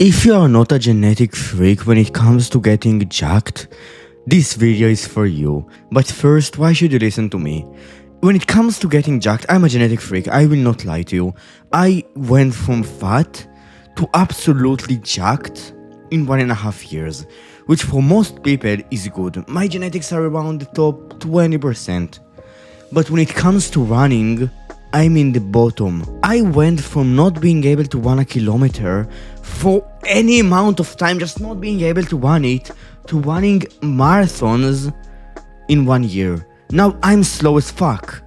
If you are not a genetic freak when it comes to getting jacked, this video is for you. But first, why should you listen to me? When it comes to getting jacked, I'm a genetic freak, I will not lie to you. I went from fat to absolutely jacked in 1.5 years, which for most people is good. My genetics are around the top 20%. But when it comes to running, I'm in the bottom. I went from not being able to run a kilometer for any amount of time, just not being able to run it, to running marathons in 1 year. Now I'm slow as fuck.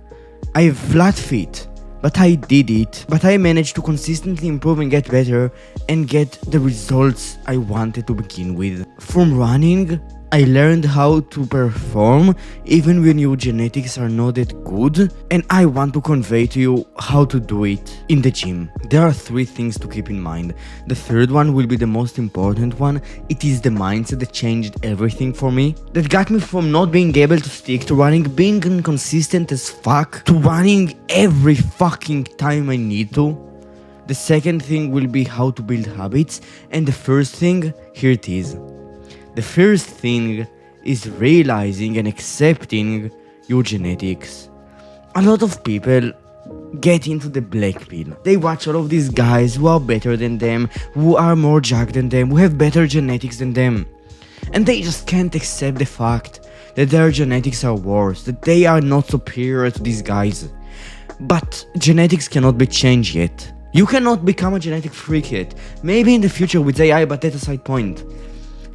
I have flat feet, but I did it. But I managed to consistently improve and get better and get the results I wanted to begin with. From running, I learned how to perform even when your genetics are not that good, and I want to convey to you how to do it in the gym. There are 3 things to keep in mind. The third one will be the most important one. It is the mindset that changed everything for me. That got me from not being able to stick to running, being inconsistent as fuck, to running every fucking time I need to. The second thing will be how to build habits, and the first thing, here it is. The first thing is realizing and accepting your genetics. A lot of people get into the black pill. They watch all of these guys who are better than them, who are more jacked than them, who have better genetics than them. And they just can't accept the fact that their genetics are worse, that they are not superior to these guys. But genetics cannot be changed yet. You cannot become a genetic freak yet. Maybe in the future with AI, but that's a side point.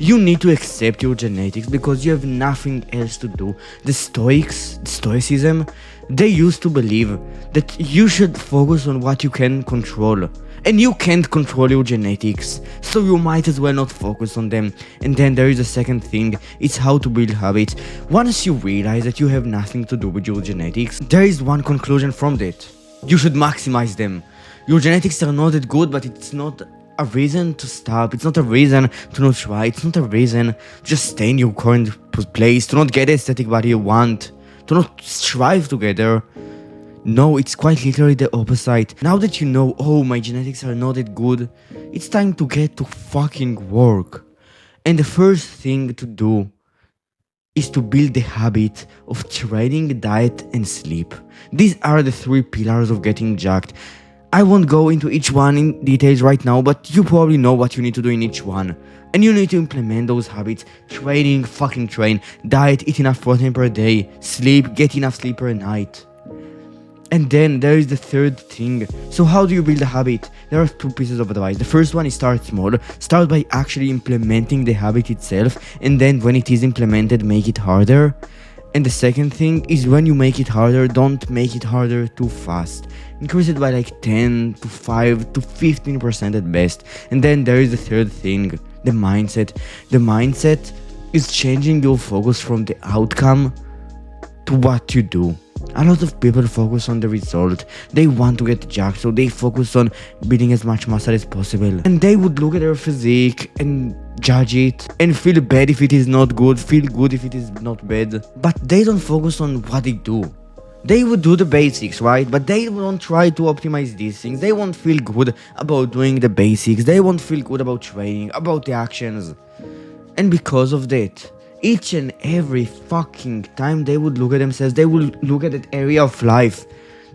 You need to accept your genetics because you have nothing else to do. The Stoicism, they used to believe that you should focus on what you can control. And you can't control your genetics, so you might as well not focus on them. And then there is a second thing, it's how to build habits. Once you realize that you have nothing to do with your genetics, there is one conclusion from that. You should maximize them. Your genetics are not that good, but it's not a reason to stop, it's not a reason to not try, it's not a reason to just stay in your current place, to not get the aesthetic body you want, to not strive together. No, it's quite literally the opposite. Now that you know, oh, my genetics are not that good, it's time to get to fucking work. And the first thing to do is to build the habit of training, diet, and sleep. These are the 3 pillars of getting jacked. I won't go into each one in details right now, but you probably know what you need to do in each one. And you need to implement those habits. Training, fucking train. Diet, eat enough protein per day. Sleep, get enough sleep per night. And then there is the third thing. So how do you build a habit? There are 2 pieces of advice. The first one is start small. Start by actually implementing the habit itself, and then when it is implemented, make it harder. And the second thing is, when you make it harder, don't make it harder too fast. Increase it by like 10 to 5 to 15% at best. And then there is the third thing, the mindset. The mindset is changing your focus from the outcome to what you do. A lot of people focus on the result. They want to get jacked, so they focus on building as much muscle as possible. And they would look at their physique and judge it and feel bad if it is not good, feel good if it is not bad. But they don't focus on what they do. They would do the basics, right? But they won't try to optimize these things. They won't feel good about doing the basics. They won't feel good about training, about the actions. And because of that, each and every fucking time they would look at themselves, they would look at that area of life,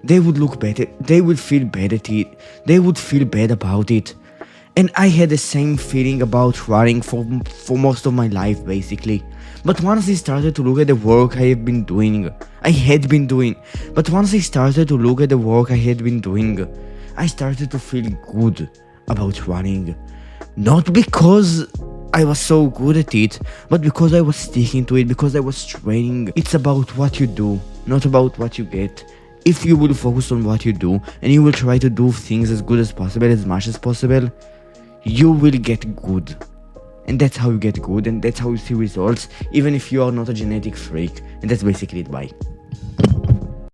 they would look better, they would feel bad at it, they would feel bad about it. And I had the same feeling about running for most of my life, basically. But once I started to look at the work I had been doing, but once I started to look at the work I had been doing, I started to feel good about running. Not because I was so good at it, but because I was sticking to it, because I was training. It's about what you do, not about what you get. If you will focus on what you do, and you will try to do things as good as possible, as much as possible, you will get good. And that's how you get good, and that's how you see results, even if you are not a genetic freak. And that's basically it. Bye.